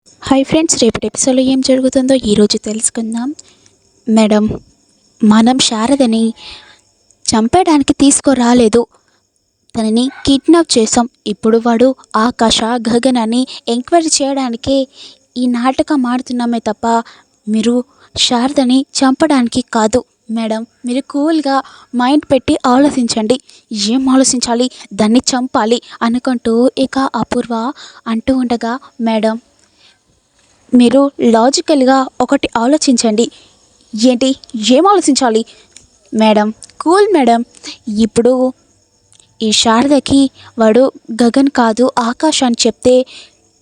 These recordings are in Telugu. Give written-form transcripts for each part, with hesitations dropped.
హాయ్ ఫ్రెండ్స్, రేపటి ఎపిసోడ్లో ఏం జరుగుతుందో ఈరోజు తెలుసుకుందాం. మేడం, మనం శారదని చంపడానికి తీసుకురాలేదు, తనని కిడ్నాప్ చేసాం. ఇప్పుడు వాడు ఆకాశ గగన్ అని ఎంక్వైరీ చేయడానికే ఈ నాటకం ఆడుతున్నామే తప్ప మీరు శారదని చంపడానికి కాదు. మేడం, మీరు కూల్గా మైండ్ పెట్టి ఆలోచించండి. ఏం ఆలోచించాలి? దాన్ని చంపాలి అనుకుంటూ ఇక అపూర్వ అంటూ ఉండగా, మేడం మీరు లాజికల్గా ఒకటి ఆలోచించండి. ఏంటి? ఏం ఆలోచించాలి? Madam, cool madam. ఇప్పుడు ఈ శారదకి వాడు గగన్ కాదు ఆకాష్ అని చెప్తే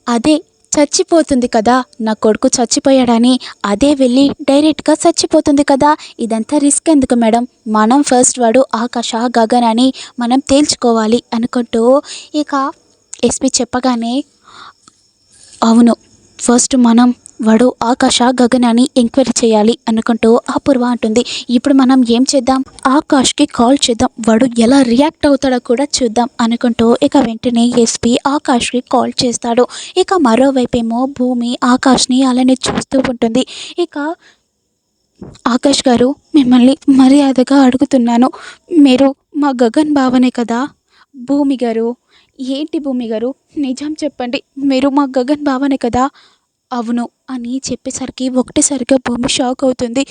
అదే చచ్చిపోతుంది కదా, నా కొడుకు చచ్చిపోయాడని అదే వెళ్ళి డైరెక్ట్గా చచ్చిపోతుంది కదా. ఇదంతా రిస్క్ ఎందుకు మేడం? మనం ఫస్ట్ వాడు ఆకాష గగన్ అని మనం తేల్చుకోవాలి అనుకుంటూ ఇక ఎస్పీ చెప్పగానే, అవును, ఫస్ట్ మనం వాడు ఆకాశ గగన్ అని ఎంక్వైరీ చేయాలి అనుకుంటూ అపూర్వ అంటుంది. ఇప్పుడు మనం ఏం చేద్దాం? ఆకాష్కి కాల్ చేద్దాం, వాడు ఎలా రియాక్ట్ అవుతాడో కూడా చూద్దాం అనుకుంటూ ఇక వెంటనే ఎస్పీ ఆకాష్కి కాల్ చేస్తాడు. ఇక మరోవైపేమో భూమి ఆకాష్ని అలానే చూస్తూ ఉంటుంది. ఇక ఆకాష్ గారు, మిమ్మల్ని మర్యాదగా అడుగుతున్నాను, మీరు మా గగన్ బావనే కదా? భూమి గారు, ఏంటి భూమి గారు, నిజం చెప్పండి, మీరు మా గగన్ బావనే కదా? అవును అని చెప్పేసరికి ఒకటేసరిగా భూమి షాక్ అవుతుంది.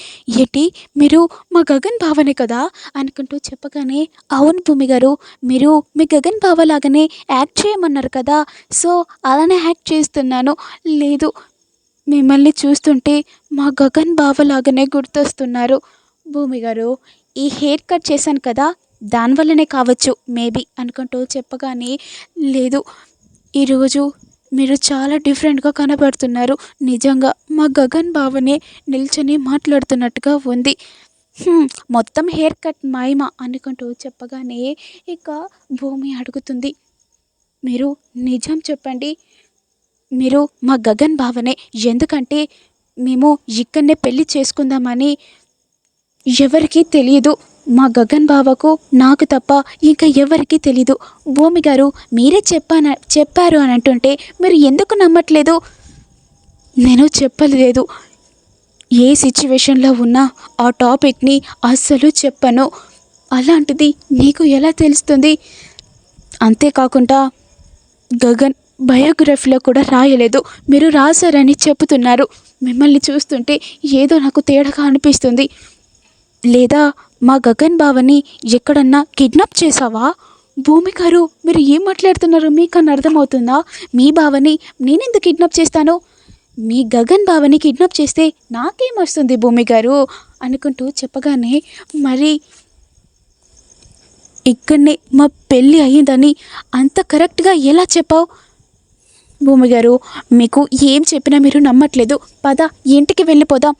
ఏంటి, మీరు మా గగన్ బావనే కదా అనుకుంటూ చెప్పగానే, అవును భూమి గారు, మీరు మీ గగన్ బావలాగానే యాక్ట్ చేయమన్నారు కదా, సో అలానే యాక్ట్ చేస్తున్నాను. లేదు, మిమ్మల్ని చూస్తుంటే మా గగన్ బావలాగానే గుర్తొస్తున్నారు. భూమి గారు, ఈ హెయిర్ కట్ చేశాను కదా, దానివల్లనే కావచ్చు మేబీ అనుకుంటూ చెప్పగానే, లేదు, ఈరోజు మీరు చాలా డిఫరెంట్గా కనబడుతున్నారు, నిజంగా మా గగన్ బావనే నిల్చొని మాట్లాడుతున్నట్టుగా ఉంది. మొత్తం హెయిర్ కట్ మాయమా అనుకుంటూ చెప్పగానే ఇక భూమి అడుగుతుంది, మీరు నిజం చెప్పండి, మీరు మా గగన్ బావనే. ఎందుకంటే మేము ఇక్కడనే పెళ్ళి చేసుకుందామని ఎవరికీ తెలియదు. మా గగన్ బావకు నాకు తప్ప ఇంకా ఎవరికీ తెలీదు. భూమి గారు, మీరే చెప్పారు అని అంటుంటే మీరు ఎందుకు నమ్మట్లేదు? నేను చెప్పలేదు, ఏ సిచ్యువేషన్లో ఉన్నా ఆ టాపిక్ని అస్సలు చెప్పను. అలాంటిది నీకు ఎలా తెలుస్తుంది? అంతేకాకుండా గగన్ బయోగ్రఫీలో కూడా రాయలేదు, మీరు రాశారని చెబుతున్నారు. మిమ్మల్ని చూస్తుంటే ఏదో నాకు తేడాగా అనిపిస్తుంది. లేదా మా గగన్ బావని ఎక్కడన్నా కిడ్నాప్ చేసావా? భూమి గారు, మీరు ఏం మాట్లాడుతున్నారు? మీకన్నా అర్థమవుతుందా? మీ బావని నేనెందుకు కిడ్నాప్ చేస్తాను? మీ గగన్ బావని కిడ్నాప్ చేస్తే నాకేం వస్తుంది భూమి గారు అనుకుంటూ చెప్పగానే, మరి ఇక్కడనే మా పెళ్ళి అయ్యిందని అంత కరెక్ట్గా ఎలా చెప్పావు? భూమి గారు, మీకు ఏం చెప్పినా మీరు నమ్మట్లేదు, పద ఇంటికి వెళ్ళిపోదాం.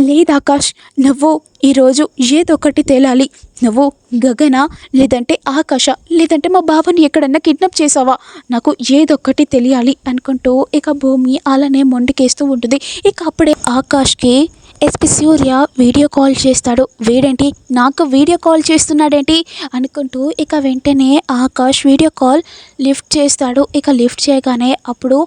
లేదు ఆకాష్, నువ్వు ఈరోజు ఏదో ఒకటి తేలాలి. నువ్వు గగన, లేదంటే ఆకాశ, లేదంటే మా బావని ఎక్కడన్నా కిడ్నాప్ చేసావా? నాకు ఏదొక్కటి తెలియాలి అనుకుంటూ ఇక భూమి అలానే మొండికేస్తూ ఉంటుంది. ఇక అప్పుడే ఆకాష్కి ఎస్పీ సూర్య వీడియో కాల్ చేస్తాడు. వీడేంటి నాకు వీడియో కాల్ చేస్తున్నాడేంటి అనుకుంటూ ఇక వెంటనే ఆకాష్ వీడియో కాల్ లిఫ్ట్ చేస్తాడు. ఇక లిఫ్ట్ చేయగానే అప్పుడు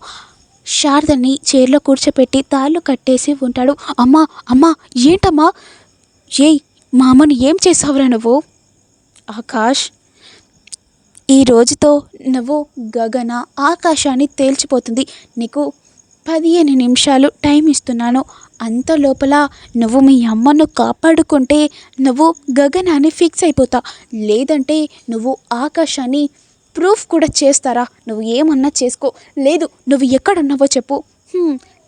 శారదని చైర్లో కూర్చోపెట్టి తాళ్ళు కట్టేసి ఉంటాడు. అమ్మా అమ్మా, ఏంటమ్మా? ఏయ్, మా అమ్మని ఏం చేసావురా నువ్వు? ఆకాష్, ఈ రోజుతో నువ్వు గగన ఆకాశాన్ని తేల్చిపోతుంది. నీకు 15 నిమిషాలు టైం ఇస్తున్నాను. అంత లోపల నువ్వు మీ అమ్మను కాపాడుకుంటే నువ్వు గగనాన్ని ఫిక్స్ అయిపోతా, లేదంటే నువ్వు ఆకాశాన్ని ప్రూఫ్ కూడా చేస్తారా? నువ్వు ఏమన్నా చేసుకో, లేదు నువ్వు ఎక్కడున్నావో చెప్పు.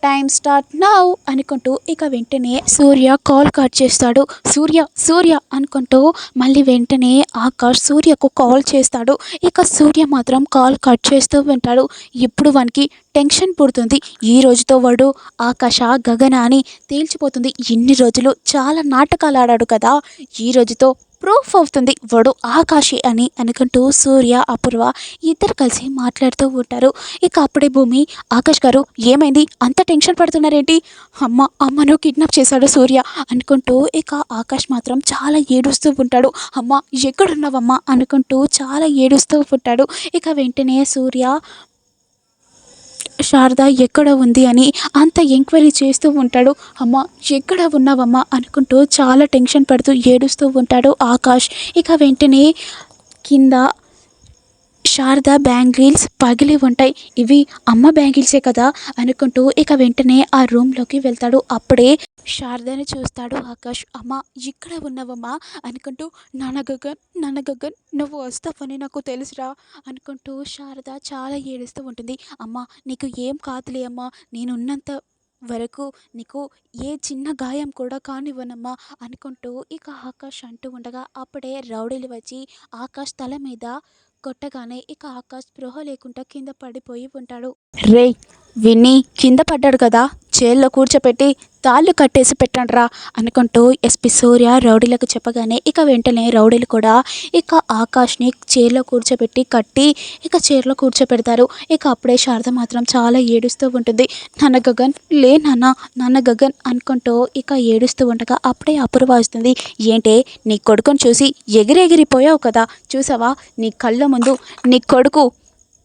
టైం స్టార్ట్ నౌ అనుకుంటూ ఇక వెంటనే సూర్య కాల్ కట్ చేస్తాడు. సూర్య సూర్య అనుకుంటూ మళ్ళీ వెంటనే ఆకాష్ సూర్యకు కాల్ చేస్తాడు. ఇక సూర్య మాత్రం కాల్ కట్ చేస్తూ ఉంటాడు. ఇప్పుడు వానికి టెన్షన్ పుడుతుంది. ఈ రోజుతో వాడు ఆకాశ గగన అని తేల్చిపోతుంది. ఇన్ని రోజులు చాలా నాటకాలు ఆడాడు కదా, ఈ రోజుతో ప్రూఫ్ అవుతుంది వాడు ఆకాశి అని అనుకుంటూ సూర్య అపూర్వ ఇద్దరు కలిసి మాట్లాడుతూ ఉంటారు. ఇక అప్పుడే భూమి, ఆకాష్ గారు ఏమైంది, అంత టెన్షన్ పడుతున్నారేంటి? అమ్మను కిడ్నాప్ చేశాడు సూర్య అనుకుంటూ ఇక ఆకాష్ మాత్రం చాలా ఏడుస్తూ ఉంటాడు. అమ్మ, ఎక్కడున్నావమ్మా అనుకుంటూ చాలా ఏడుస్తూ ఉంటాడు. ఇక వెంటనే సూర్య, శారద ఎక్కడ ఉంది అని అంత ఎంక్వైరీ చేస్తూ ఉంటాడు. అమ్మ ఎక్కడ ఉన్నావమ్మా అనుకుంటూ చాలా టెన్షన్ పడుతూ ఏడుస్తూ ఉంటాడు ఆకాష్. ఇక వెంటనే కింద శారద బ్యాంగిల్స్ పగిలి ఉంటాయి. ఇవి అమ్మ బ్యాంగిల్సే కదా అనుకుంటూ ఇక వెంటనే ఆ రూమ్లోకి వెళ్తాడు. అప్పుడే శారదని చూస్తాడు ఆకాష్. అమ్మ ఇక్కడ ఉన్నావమ్మా అనుకుంటూ, నాన్న గగన్ నువ్వు వస్తావని నాకు తెలుసురా అనుకుంటూ శారద చాలా ఏడుస్తూ ఉంటుంది. అమ్మ నీకు ఏం కాదులే అమ్మా, నేనున్నంత వరకు నీకు ఏ చిన్న గాయం కూడా కానివ్వనమ్మా అనుకుంటూ ఇక ఆకాష్ అంటూ ఉండగా అప్పుడే రౌడీలు వచ్చి ఆకాష్ తల మీద కొట్టగానే ఇక ఆకాష్ స్పృహ లేకుండా కింద పడిపోయి ఉంటాడు. రే విన్ని కింద పడ్డాడు కదా, చైర్లో కూర్చోపెట్టి తాళ్ళు కట్టేసి పెట్టండిరా అనుకుంటూ ఎస్పి సూర్య రౌడీలకు చెప్పగానే ఇక వెంటనే రౌడీలు కూడా ఇక ఆకాష్ని చైర్లో కూర్చోబెట్టి కట్టి ఇక చైర్లో కూర్చోపెడతారు. ఇక అప్పుడే శారద మాత్రం చాలా ఏడుస్తూ ఉంటుంది. నాన్న గగన్ లే నాన్న గగన్ అనుకుంటూ ఇక ఏడుస్తూ ఉండగా అప్పుడే అపూర్వ వస్తుంది. ఏంటే నీ కొడుకుని చూసి ఎగిరెగిరిపోయావు కదా, చూసావా నీ కళ్ళ ముందు నీ కొడుకు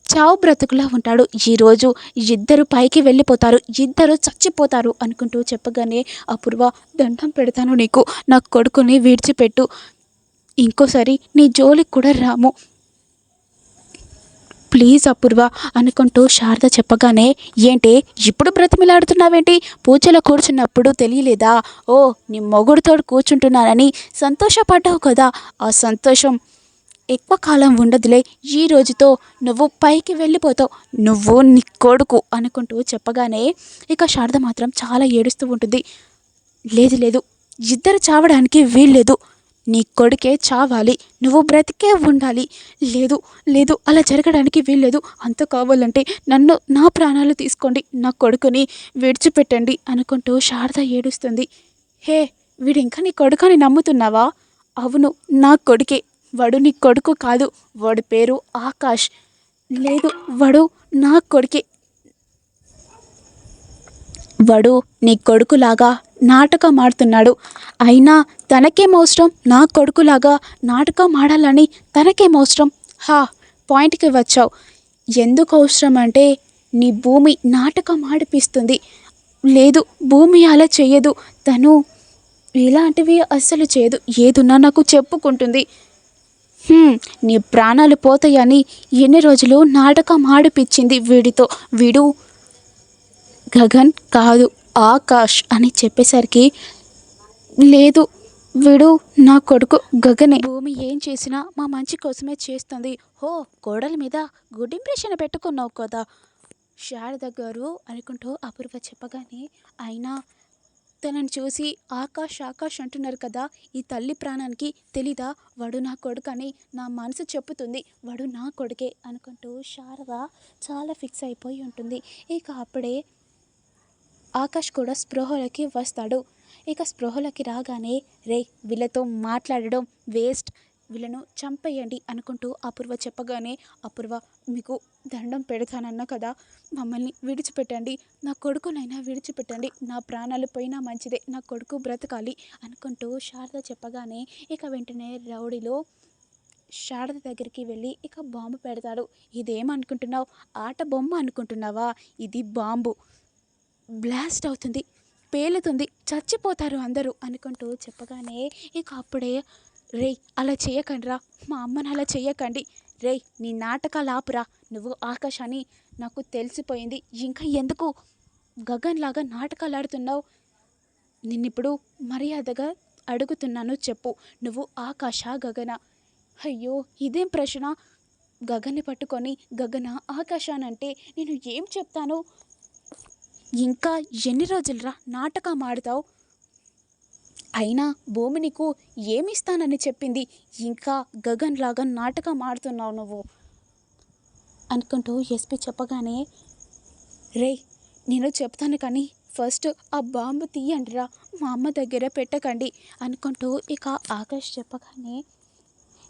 చావు బ్రతుకులా ఉంటాడు, ఈరోజు ఇద్దరు పైకి వెళ్ళిపోతారు, ఇద్దరు చచ్చిపోతారు అనుకుంటూ చెప్పగానే అపూర్వ దండం పెడతాను నీకు, నా కొడుకుని విడిచిపెట్టు, ఇంకోసారి నీ జోలికి కూడా రాము ప్లీజ్ అపూర్వ అనుకుంటూ శారద చెప్పగానే ఏంటి ఇప్పుడు బ్రతిమిలాడుతున్నావేంటి, పూజలో కూర్చున్నప్పుడు తెలియలేదా, ఓ నీ మొగుడుతో కూర్చుంటున్నానని సంతోషపడ్డావు కదా, ఆ సంతోషం ఎక్కువ కాలం ఉండదులే, ఈ రోజుతో నువ్వు పైకి వెళ్ళిపోతావు, నువ్వు నీ కొడుకు అనుకుంటూ చెప్పగానే ఇక శారద మాత్రం చాలా ఏడుస్తూ ఉంటుంది. లేదు ఇద్దరు చావడానికి వీల్లేదు, నీ కొడుకే చావాలి, నువ్వు బ్రతికే ఉండాలి, లేదు అలా జరగడానికి వీల్లేదు, అంత కావాలంటే నా ప్రాణాలు తీసుకోండి, నా కొడుకుని విడిచిపెట్టండి అనుకుంటూ శారద ఏడుస్తుంది. హే వీడింకా నీ కొడుకుని నమ్ముతున్నావా, అవును నా కొడుకే, వాడు నీ కొడుకు కాదు, వాడి పేరు ఆకాష్, లేదు వాడు నా కొడుకే, వాడు నీ కొడుకులాగా నాటకం ఆడుతున్నాడు, అయినా తనకేమవసరం నా కొడుకులాగా నాటకం ఆడాలని, తనకేమవసరం, పాయింట్కి వచ్చావు, ఎందుకు అవసరం అంటే నీ భూమి నాటకం ఆడిపిస్తుంది, లేదు భూమి అలా చేయదు, తను ఇలాంటివి అస్సలు చేయదు, ఏదున్నా నాకు చెప్పుకుంటుంది, నీ ప్రాణాలు పోతాయని ఎన్ని రోజులు నాటకం ఆడిపించింది వీడితో, వీడు గగన్ కాదు ఆకాష్ అని చెప్పేసరికి, లేదు వీడు నా కొడుకు గగనే, భూమి ఏం చేసినా మా మంచి కోసమే చేస్తుంది, కోడల మీద గుడ్ ఇంప్రెషన్ పెట్టుకున్నావు కదా శారద గారు అనుకుంటూ అపూర్వ చెప్పగానే, అయినా తనని చూసి ఆకాష్ అంటున్నారు కదా, ఈ తల్లి ప్రాణానికి తెలీదా, వాడు నా కొడుకు అని నా మనసు చెప్పుతుంది, వాడు నా కొడుకే అనుకుంటూ శారద చాలా ఫిక్స్ అయిపోయి ఉంటుంది. ఇక అప్పుడే ఆకాష్ కూడా స్పృహలోకి వస్తాడు. ఇక స్పృహలోకి రాగానే వీళ్ళతో మాట్లాడడం వేస్ట్, వీళ్ళను చంపేయండి అనుకుంటూ అపూర్వ చెప్పగానే, అపూర్వ మీకు దండం పెడతానన్నా కదా, మమ్మల్ని విడిచిపెట్టండి, నా కొడుకునైనా విడిచిపెట్టండి, నా ప్రాణాలు పోయినా మంచిదే, నా కొడుకు బ్రతకాలి అనుకుంటూ శారద చెప్పగానే ఇక వెంటనే రౌడీలో శారద దగ్గరికి వెళ్ళి ఇక బాంబు పెడతాడు. ఇదేమనుకుంటున్నావు, ఆట బొమ్మ అనుకుంటున్నావా, ఇది బాంబు, బ్లాస్ట్ అవుతుంది, పేలుతుంది, చచ్చిపోతారు అందరూ అనుకుంటూ చెప్పగానే ఇక అప్పుడే అలా చేయకండిరా, మా అమ్మని అలా చెయ్యకండి, నీ నాటకాలు ఆపురా, నువ్వు ఆకాష్ అని నాకు తెలిసిపోయింది, ఇంకా ఎందుకు గగన్ లాగా నాటకాలు ఆడుతున్నావు, నిన్నిప్పుడు మర్యాదగా అడుగుతున్నాను చెప్పు, నువ్వు ఆకాశా గగన, అయ్యో ఇదేం ప్రశ్న, గగన్ని పట్టుకొని గగన ఆకాశానంటే నేను ఏం చెప్తాను, ఇంకా ఎన్ని రోజులరా నాటకం ఆడుతావు, అయినా భూమి నీకు ఏమిస్తానని చెప్పింది, ఇంకా గగన్ లాగా నాటకం ఆడుతున్నావు నువ్వు అనుకుంటూ ఎస్పీ చెప్పగానే, నేను చెప్తాను కానీ ఫస్ట్ ఆ బాంబు తీయండిరా, మా అమ్మ దగ్గర పెట్టకండి అనుకుంటూ ఇక ఆకాష్ చెప్పగానే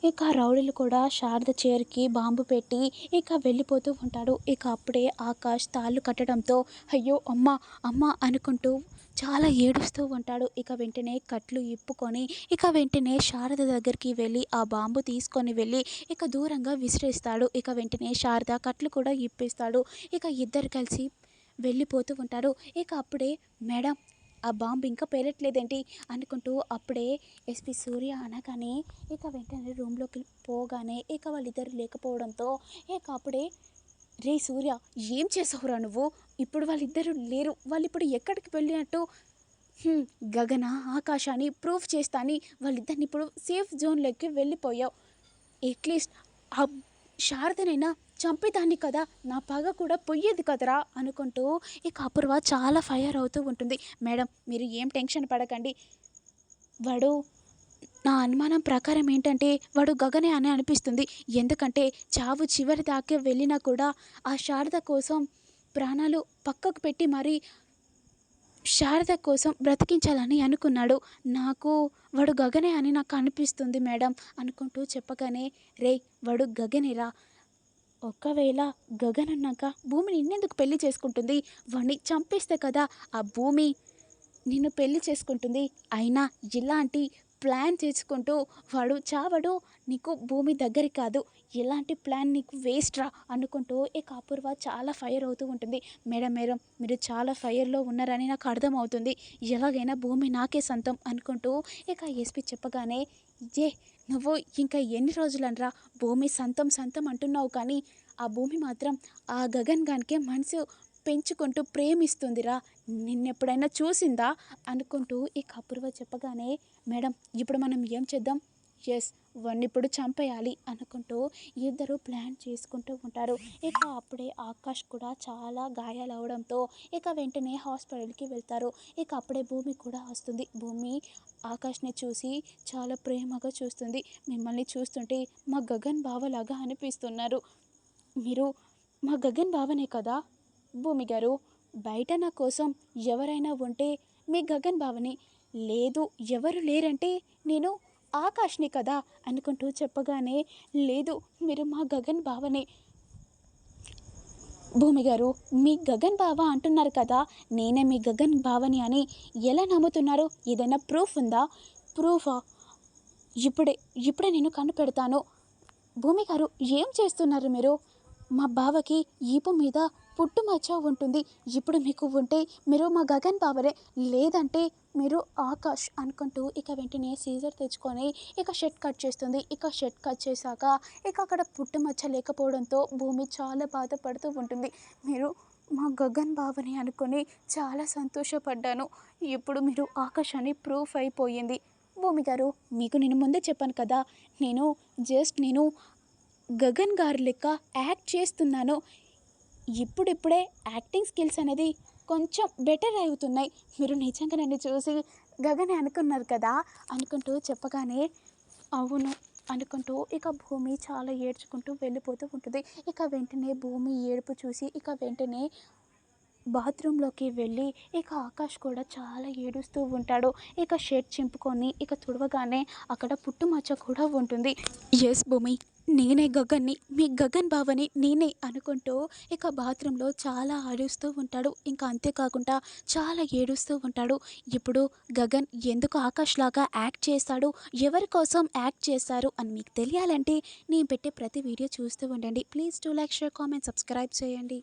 ఇక రౌడీలు కూడా శారద చైర్కి బాంబు పెట్టి ఇక వెళ్ళిపోతూ ఉంటాడు. ఇక అప్పుడే ఆకాష్ తాళ్ళు కట్టడంతో అయ్యో అమ్మ అమ్మ అనుకుంటూ చాలా ఏడుస్తూ ఉంటాడు. ఇక వెంటనే కట్లు ఇప్పుకొని ఇక వెంటనే శారద దగ్గరికి వెళ్ళి ఆ బాంబు తీసుకొని వెళ్ళి ఇక దూరంగా విసిరేస్తాడు. ఇక వెంటనే శారద కట్లు కూడా ఇప్పేస్తాడు. ఇక ఇద్దరు కలిసి వెళ్ళిపోతూ ఉంటారు. ఇక అప్పుడే మేడం ఆ బాంబు ఇంకా పేలట్లేదేంటి అనుకుంటూ అప్పుడే ఎస్పి సూర్య అనగానే ఇక వెంటనే రూమ్లోకి పోగానే ఇక వాళ్ళిద్దరు లేకపోవడంతో ఇక అప్పుడే రే సూర్య ఏం చేసావురా నువ్వు? ఇప్పుడు వాళ్ళిద్దరూ లేరు, వాళ్ళు ఇప్పుడు ఎక్కడికి వెళ్ళినట్టు? "హ్మ్, గగన ఆకాశాన్ని ప్రూఫ్ చేస్తా అని వాళ్ళిద్దరిని ఇప్పుడు సేఫ్ జోన్లోకి వెళ్ళిపోయావు. అట్లీస్ట్ ఆ శారదనైనా చంపేదాన్ని కదా, నా పగ కూడా పొయ్యేది కదరా అనుకుంటూ ఇక అపూర్వ చాలా ఫైర్ అవుతూ ఉంటుంది. మేడం మీరు ఏం టెన్షన్ పడకండి, వాడు నా అనుమానం ప్రకారం ఏంటంటే వాడు గగనే అని అనిపిస్తుంది. ఎందుకంటే చావు చివరి దాకా వెళ్ళినా కూడా ఆ శారద కోసం ప్రాణాలు పక్కకు పెట్టి మరీ శారద కోసం బ్రతికించాలని అనుకున్నాడు. నాకు వాడు గగనే అని నాకు అనిపిస్తుంది మేడం అనుకుంటూ చెప్పగానే రే వాడు గగనేరా, ఒకవేళ గగన్ అన్నాక భూమి నిన్నెందుకు పెళ్లి చేసుకుంటుంది? వాడిని చంపేస్తే కదా ఆ భూమి నిన్ను పెళ్లి చేసుకుంటుంది. అయినా ఇలాంటి ప్లాన్ చేసుకుంటూ వాడు చావడు, నీకు భూమి దగ్గర కాదు, ఇలాంటి ప్లాన్ నీకు వేస్ట్ రా అనుకుంటూ ఇక అపూర్వ చాలా ఫైర్ అవుతూ ఉంటుంది. మేడం మేడం మీరు చాలా ఫైర్లో ఉన్నారని నాకు అర్థమవుతుంది, ఎలాగైనా భూమి నాకే సొంతం అనుకుంటూ ఇక ఎస్పి చెప్పగానే ఏ నువ్వు ఇంకా ఎన్ని రోజులనరా భూమి సొంతం సొంతం అంటున్నావు, కానీ ఆ భూమి మాత్రం ఆ గగన్ గానికే మనసు పెంచుకుంటూ ప్రేమిస్తుందిరా, నిన్నెప్పుడైనా చూసిందా అనుకుంటూ ఇక అపూర్వ చెప్పగానే మేడం ఇప్పుడు మనం ఏం చేద్దాం? ఎస్ వాడిని ఇప్పుడు చంపేయాలి అనుకుంటూ ఇద్దరు ప్లాన్ చేసుకుంటూ ఉంటారు. ఇక అప్పుడే ఆకాష్ కూడా చాలా గాయాలవడంతో ఇక వెంటనే హాస్పిటల్కి వెళ్తారు. ఇక అప్పుడే భూమి కూడా వస్తుంది. భూమి ఆకాష్ని చూసి చాలా ప్రేమగా చూస్తుంది. మిమ్మల్ని చూస్తుంటే మా గగన్ బావలాగా అనిపిస్తున్నారు, మీరు మా గగన్ బావనే కదా భూమి గారు? బయట నా కోసం ఎవరైనా ఉంటే మీ గగన్ బావని, లేదు ఎవరు లేరంటే నేను ఆకాష్ని కదా అనుకుంటూ చెప్పగానే లేదు మీరు మా గగన్ బావనే భూమి గారు, మీ గగన్ బావ అంటున్నారు కదా, నేనే మీ గగన్ బావని అని ఎలా నమ్ముతున్నారు? ఏదైనా ప్రూఫ్ ఉందా? ప్రూఫా? ఇప్పుడే ఇప్పుడే నేను కనిపెడతాను. భూమి గారు ఏం చేస్తున్నారు మీరు? మా బావకి ఈపు మీద పుట్టుమచ్చ ఉంటుంది, ఇప్పుడు మీకు ఉంటే మీరు మా గగన్ బావరే, లేదంటే మీరు ఆకాష్ అనుకుంటూ ఇక వెంటనే సీజర్ తెచ్చుకొని ఇక షర్ట్ కట్ చేస్తుంది. ఇక షర్ట్ కట్ చేశాక ఇక అక్కడ పుట్టుమచ్చ లేకపోవడంతో భూమి చాలా బాధపడుతూ ఉంటుంది. మీరు మా గగన్ బావని అనుకొని చాలా సంతోషపడ్డాను, ఇప్పుడు మీరు ఆకాష్ అని ప్రూఫ్ అయిపోయింది. భూమి గారు మీకు నేను ముందే చెప్పాను కదా, నేను గగన్ గారి లెక్క యాక్ట్ చేస్తున్నాను, ఇప్పుడిప్పుడే యాక్టింగ్ స్కిల్స్ అనేది కొంచెం బెటర్ అవుతున్నాయి, మీరు నిజంగా నన్ను చూసి గగనే అనుకున్నారు కదా అనుకుంటూ చెప్పగానే అవును అనుకుంటూ ఇక భూమి చాలా ఏడ్చుకుంటూ వెళ్ళిపోతూ ఉంటుంది. ఇక వెంటనే భూమి ఏడుపు చూసి ఇక వెంటనే బాత్రూంలోకి వెళ్ళి ఇక ఆకాష్ కూడా చాలా ఏడుస్తూ ఉంటాడు. ఇక షర్ట్ చింపుకొని ఇక తుడవగానే అక్కడ పుట్టుమచ్చ కూడా ఉంటుంది. ఎస్ భూమి, నేనే గగన్ని, మీ గగన్ బావని నేనే అనుకుంటూ ఇక బాత్రూంలో చాలా అరుస్తూ ఉంటాడు. ఇంకా అంతేకాకుండా చాలా ఏడుస్తూ ఉంటాడు. ఇప్పుడు గగన్ ఎందుకు ఆకాష్ లాగా యాక్ట్ చేస్తాడు, ఎవరి కోసం యాక్ట్ చేస్తారు అని మీకు తెలియాలంటే నేను పెట్టే ప్రతి వీడియో చూస్తూ ఉండండి. Please do like, share, comment, subscribe చేయండి.